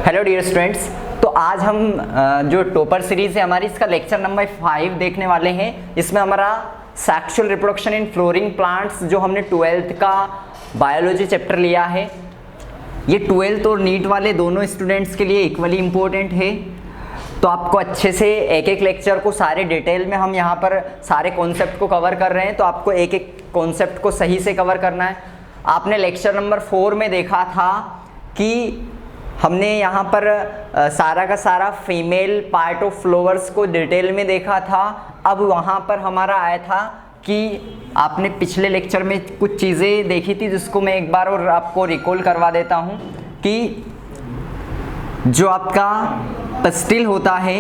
Hello dear students, तो आज हम जो टॉपर सीरीज है हमारी, इसका लेक्चर नंबर 5 देखने वाले हैं। इसमें हमारा sexual reproduction in flooring plants जो हमने 12th का बायोलॉजी चैप्टर लिया है, ये 12th और नीट वाले दोनों स्टूडेंट्स के लिए इक्वली इम्पोर्टेंट है। तो आपको अच्छे से एक एक लेक्चर को सारे डिटेल में हम यहाँ पर सारे कॉन्सेप्ट को कवर कर रहे हैं, तो आपको एक एक कॉन्सेप्ट को सही से कवर करना है। आपने लेक्चर नंबर 4 में देखा था कि हमने यहाँ पर सारा का सारा फीमेल पार्ट ऑफ फ्लावर्स को डिटेल में देखा था। अब वहाँ पर हमारा आया था कि आपने पिछले लेक्चर में कुछ चीज़ें देखी थी जिसको मैं एक बार और आपको रिकॉल करवा देता हूँ कि जो आपका पिस्टिल होता है,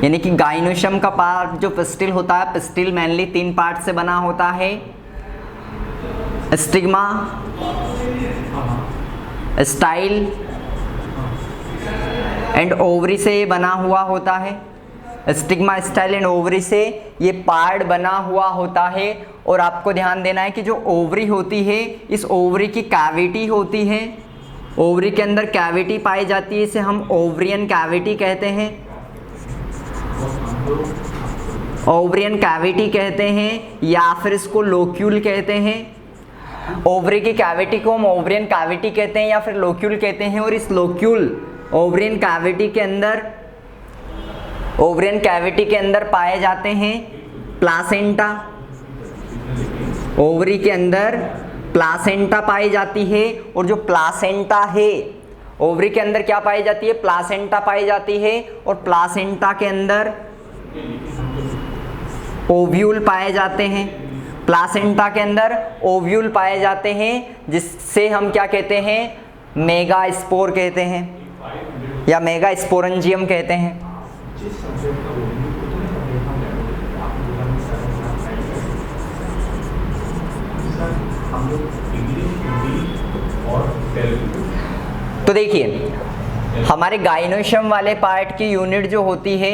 यानी कि गाइनोशियम का पार्ट जो पिस्टिल होता है, पिस्टिल मेनली 3 पार्ट से बना होता है। स्टिग्मा, स्टाइल एंड ओवरी से ये बना हुआ होता है। स्टिग्मा, स्टाइल एंड ओवरी से ये पार्ट बना हुआ होता है। और आपको ध्यान देना है कि जो ओवरी होती है, इस ओवरी की कैविटी होती है, ओवरी के अंदर कैविटी पाई जाती है, इसे हम ओवरियन कैविटी कहते हैं। ओवरियन कैविटी कहते हैं या फिर इसको लोक्यूल कहते हैं। ओवरी की कैविटी को हम ओवरियन कैविटी कहते हैं या फिर लोक्यूल कहते हैं। और इस लोक्यूल ओवरियन कैविटी के अंदर पाए जाते हैं प्लासेंटा। ओवरी के अंदर प्लासेंटा पाई जाती है। और जो प्लासेंटा है, ओवरी के अंदर क्या पाई जाती है? प्लासेंटा पाई जाती है। और प्लासेंटा के अंदर ओव्यूल पाए जाते हैं। प्लासेंटा के अंदर ओव्यूल पाए जाते हैं, जिससे हम क्या कहते हैं? मेगास्पोर कहते हैं या मेगास्पोरेंजियम कहते हैं। तो देखिए, हमारे गाइनोशियम वाले पार्ट की यूनिट जो होती है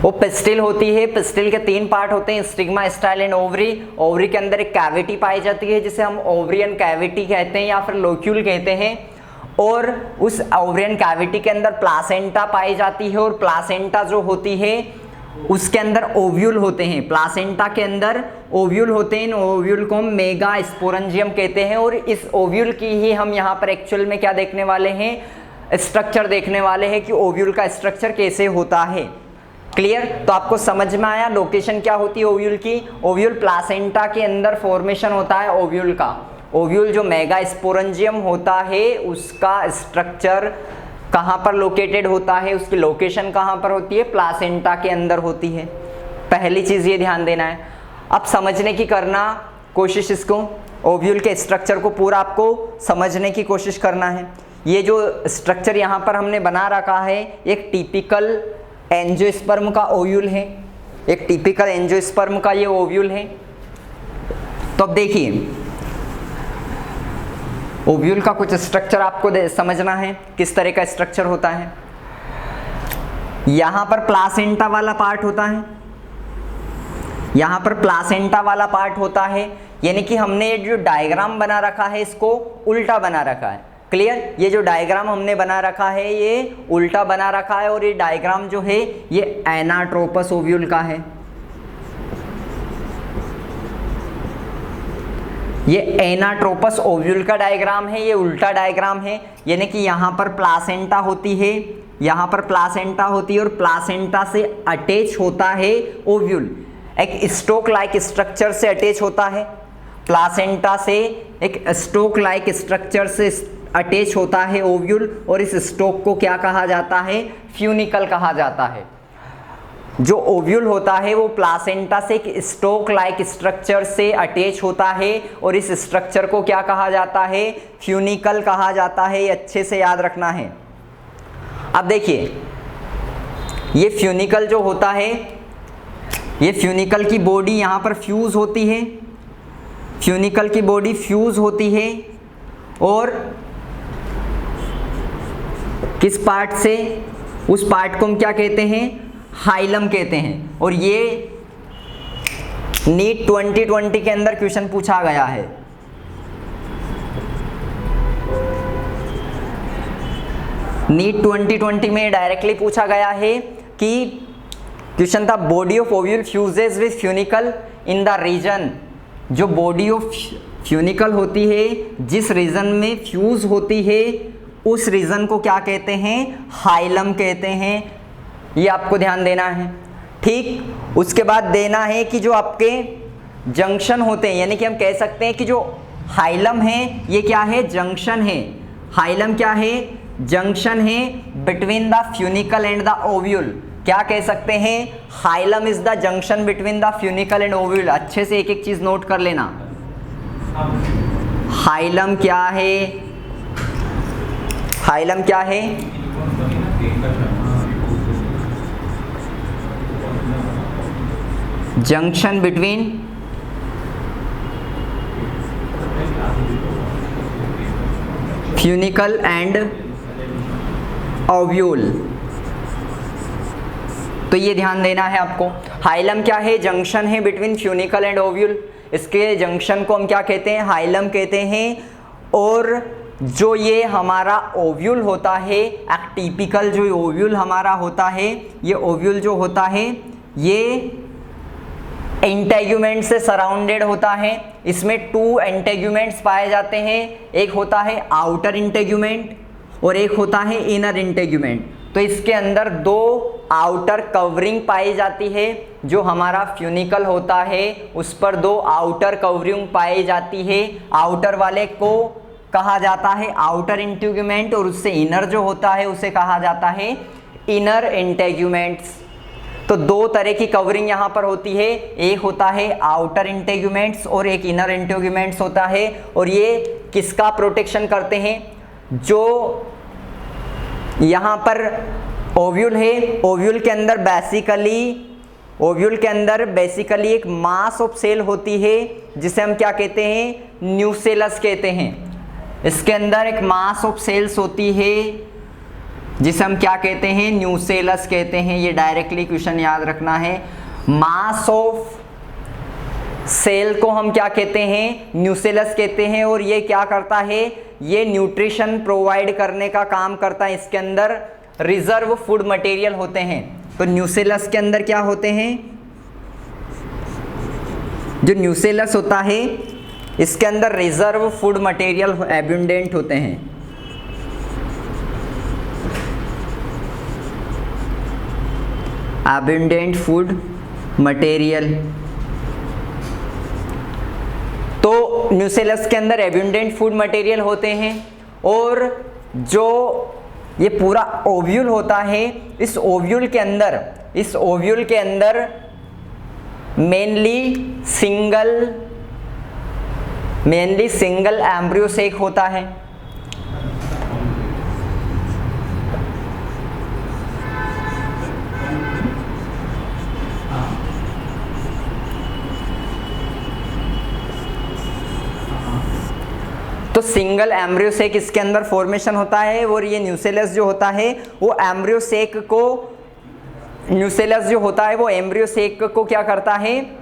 वो पिस्टिल होती है। पिस्टिल के 3 पार्ट होते हैं, stigma, style and ovary. Ovary के अंदर एक कैविटी पाई जाती है जिसे हम ओवरियन कैविटी कहते हैं या फिर लोक्यूल कहते हैं। और उस ओवरियन कैविटी के अंदर प्लासेंटा पाई जाती है। और प्लासेंटा जो होती है उसके अंदर ओव्यूल होते हैं। प्लासेंटा के अंदर ओव्यूल होते हैं। ओव्यूल को हम मेगास्पोरेंजियम कहते हैं। और इस ओव्यूल की ही हम यहाँ पर एक्चुअल में क्या देखने वाले हैं? स्ट्रक्चर देखने वाले हैं कि ओव्यूल का स्ट्रक्चर कैसे होता है। क्लियर? तो आपको समझ में आया लोकेशन क्या होती है ओव्यूल की? ओव्यूल प्लासेंटा के अंदर फॉर्मेशन होता है ओव्यूल का। ओव्यूल जो मेगास्पोरेंजियम होता है उसका स्ट्रक्चर कहाँ पर लोकेटेड होता है, उसकी लोकेशन कहाँ पर होती है? प्लासेंटा के अंदर होती है। पहली चीज़ ये ध्यान देना है। अब समझने की करना कोशिश, इसको ओव्यूल के स्ट्रक्चर को पूरा आपको समझने की कोशिश करना है। ये जो स्ट्रक्चर यहाँ पर हमने बना रखा है, एक टिपिकल एंजियोस्पर्म का ओव्यूल है। एक टिपिकल एंजियोस्पर्म का ये ओव्यूल है। तो अब देखिए, ओव्यूल का कुछ स्ट्रक्चर आपको समझना है, किस तरह का स्ट्रक्चर होता है। यहां पर प्लासेंटा वाला पार्ट होता है, यहां पर प्लासेंटा वाला पार्ट होता है। यानी कि हमने जो डायग्राम बना रखा है इसको उल्टा बना रखा है। क्लियर? ये जो डायग्राम हमने बना रखा है ये उल्टा बना रखा है। और ये डायग्राम जो है ये एनाट्रोपस ओव्यूल का है। ये एनाट्रोपस ओव्यूल का डायग्राम है, ये उल्टा डायग्राम है। यानी कि यहाँ पर प्लासेंटा होती है, यहाँ पर प्लासेंटा होती है और प्लासेंटा से अटैच होता है ओव्यूल। एक स्टोक लाइक स्ट्रक्चर से अटैच होता है। प्लासेंटा से एक स्टोक लाइक स्ट्रक्चर से अटैच होता है ओव्यूल। और इस स्टोक को क्या कहा जाता है? फ्यूनिकल कहा जाता है। जो ओव्यूल होता है वो प्लासेंटा से एक स्टोक लाइक स्ट्रक्चर से अटैच होता है। और इस स्ट्रक्चर को क्या कहा जाता है? फ्यूनिकल कहा जाता है। ये अच्छे से याद रखना है। अब देखिए, ये फ्यूनिकल जो होता है, ये फ्यूनिकल की बॉडी यहाँ पर फ्यूज होती है। फ्यूनिकल की बॉडी फ्यूज होती है। और किस पार्ट से? उस पार्ट को हम क्या कहते हैं? हाइलम कहते हैं। और ये नीट 2020 के अंदर क्वेश्चन पूछा गया है। नीट 2020 में डायरेक्टली पूछा गया है कि क्वेश्चन था body of ovule fuses with funicle in the region, जो बॉडी ऑफ फ्यूनिकल होती है जिस रीजन में फ्यूज होती है उस रीजन को क्या कहते हैं, हाइलम कहते हैं। ये आपको ध्यान देना है। ठीक, उसके बाद देना है कि जो आपके जंक्शन होते हैं, यानी कि हम कह सकते हैं कि जो हाइलम है ये क्या है, जंक्शन है। हाइलम क्या है, जंक्शन है between the funicle and the ovule. क्या कह सकते हैं, hilum is the junction between the funicle and ovule. अच्छे से एक एक चीज नोट कर लेना। हाइलम क्या है, हाइलम क्या है, junction between funicle and ovule. तो ये ध्यान देना है आपको। हाइलम क्या है, जंक्शन है बिटवीन फ्यूनिकल एंड ओव्यूल। इसके जंक्शन को हम क्या कहते हैं, हाइलम कहते हैं। और जो ये हमारा ओव्यूल होता है, एक टिपिकल जो ओव्यूल हमारा होता है, ये ओव्यूल जो होता है ये इंटेग्यूमेंट से सराउंडेड होता है। इसमें 2 इंटेग्यूमेंट्स पाए जाते हैं, एक होता है आउटर इंटेग्यूमेंट और एक होता है इनर इंटेग्यूमेंट। तो इसके अंदर 2 आउटर कवरिंग पाई जाती है। जो हमारा फ्यूनिकल होता है उस पर 2 आउटर कवरिंग पाई जाती है। आउटर वाले को कहा जाता है आउटर इंटेग्यूमेंट और उससे इनर जो होता है उसे कहा जाता है इनर इंटेग्यूमेंट्स। तो 2 तरह की कवरिंग यहाँ पर होती है, एक होता है आउटर इंटेग्यूमेंट्स और एक इनर इंटेग्यूमेंट्स होता है। और ये किसका प्रोटेक्शन करते हैं, जो यहाँ पर ओव्यूल है, ओव्यूल के अंदर बेसिकली एक मास ऑफ सेल होती है जिसे हम क्या कहते हैं, न्यूसेलस कहते हैं। इसके अंदर एक मास ऑफ सेल्स होती है जिसे हम क्या कहते हैं, न्यूसेलस कहते हैं। ये डायरेक्टली क्वेश्चन याद रखना है। मास ऑफ सेल को हम क्या कहते हैं, न्यूसेलस कहते हैं। और ये क्या करता है, ये न्यूट्रिशन प्रोवाइड करने का काम करता है। इसके अंदर रिजर्व फूड मटेरियल होते हैं। तो न्यूसेलस के अंदर क्या होते हैं, जो न्यूसेलस होता है इसके अंदर रिजर्व फूड मटेरियल एब्यूंडेंट होते हैं। एब्यूंडेंट फूड मटेरियल। तो न्यूसेलस के अंदर एब्यूंडेंट फूड मटेरियल होते हैं। और जो ये पूरा ओव्यूल होता है, इस ओव्यूल के अंदर मेनली सिंगल एम्ब्रियो सेक होता है। तो सिंगल एम्ब्रियो सेक इसके अंदर फॉर्मेशन होता है। और ये न्यूसेलस जो होता है वो एम्ब्रियो सेक को क्या करता है,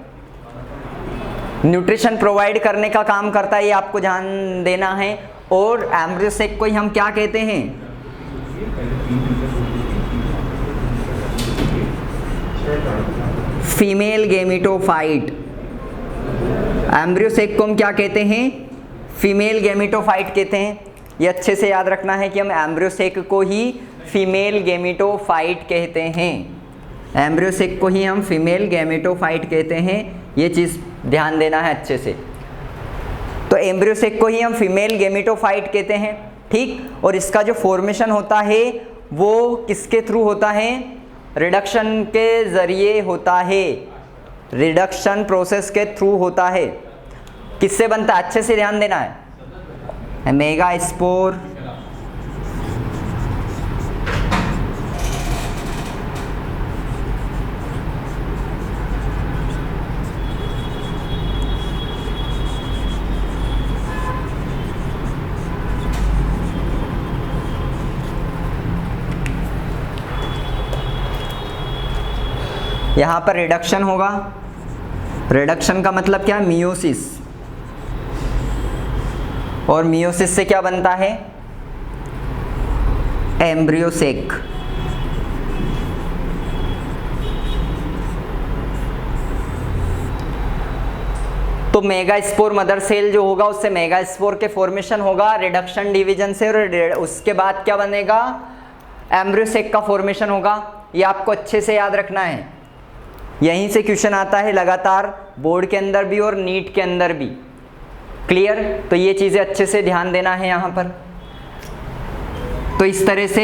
न्यूट्रिशन प्रोवाइड करने का काम करता है। ये आपको ध्यान देना है। और एम्ब्रियो सेक को ही हम क्या कहते हैं, फीमेल गेमेटोफाइट। एम्ब्रियो सेक को हम क्या कहते हैं, फीमेल गेमेटोफाइट कहते हैं। ये अच्छे से याद रखना है कि हम एम्ब्रियो सेक को ही फीमेल गेमेटोफाइट कहते हैं। एम्ब्रियो सेक को ही हम फीमेल गेमेटोफाइट कहते हैं। ये चीज़ ध्यान देना है अच्छे से। तो एम्ब्रियो सेक को ही हम फीमेल गेमेटोफाइट कहते हैं। ठीक, और इसका जो फॉर्मेशन होता है वो किसके थ्रू होता है, रिडक्शन के ज़रिए होता है। रिडक्शन प्रोसेस के थ्रू होता है। किससे बनता है, अच्छे से ध्यान देना है। मेगास्पोर, यहाँ पर रिडक्शन होगा। रिडक्शन का मतलब क्या, मियोसिस। और मियोसिस से क्या बनता है, एम्ब्रियोसेक। तो मेगास्पोर मदर सेल जो होगा उससे मेगास्पोर के फॉर्मेशन होगा रिडक्शन डिवीजन से, और उसके बाद क्या बनेगा, एम्ब्रियोसेक का फॉर्मेशन होगा। ये आपको अच्छे से याद रखना है, यहीं से क्वेश्चन आता है लगातार बोर्ड के अंदर भी और नीट के अंदर भी। क्लियर? तो ये चीजें अच्छे से ध्यान देना है यहाँ पर। तो इस तरह से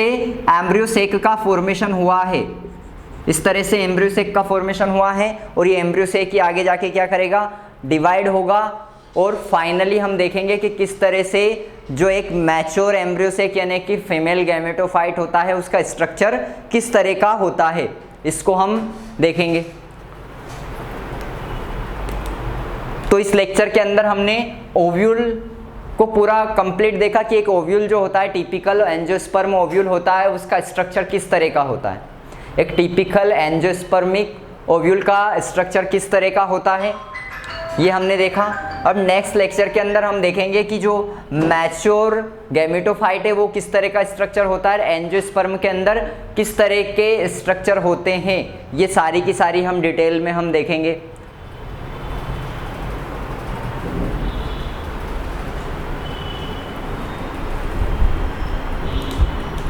एम्ब्रियोसेक का फॉर्मेशन हुआ है, इस तरह से एम्ब्रियोसेक का फॉर्मेशन हुआ है, और ये एम्ब्रियोसेक ही आगे जाके क्या करेगा, डिवाइड होगा, और फाइनली हम देखेंगे कि किस तरह से जो एक मैच्योर एम्ब्रियोसेक यानी कि फीमेल गैमेटोफाइट होता है उसका स्ट्रक्चर किस तरह का होता है, इसको हम देखेंगे। तो इस लेक्चर के अंदर हमने ओव्यूल को पूरा कंप्लीट देखा कि एक ओव्यूल जो होता है, टिपिकल एंजियोस्पर्म ओव्यूल होता है, उसका स्ट्रक्चर किस तरह का होता है। एक टिपिकल एंजियोस्पर्मिक ओव्यूल का स्ट्रक्चर किस तरह का होता है, ये हमने देखा। अब नेक्स्ट लेक्चर के अंदर हम देखेंगे कि जो मैच्योर गैमेटोफाइट है वो किस तरह का स्ट्रक्चर होता है, एंजियोस्पर्म के अंदर किस तरह के स्ट्रक्चर होते हैं, ये सारी की सारी हम डिटेल में हम देखेंगे।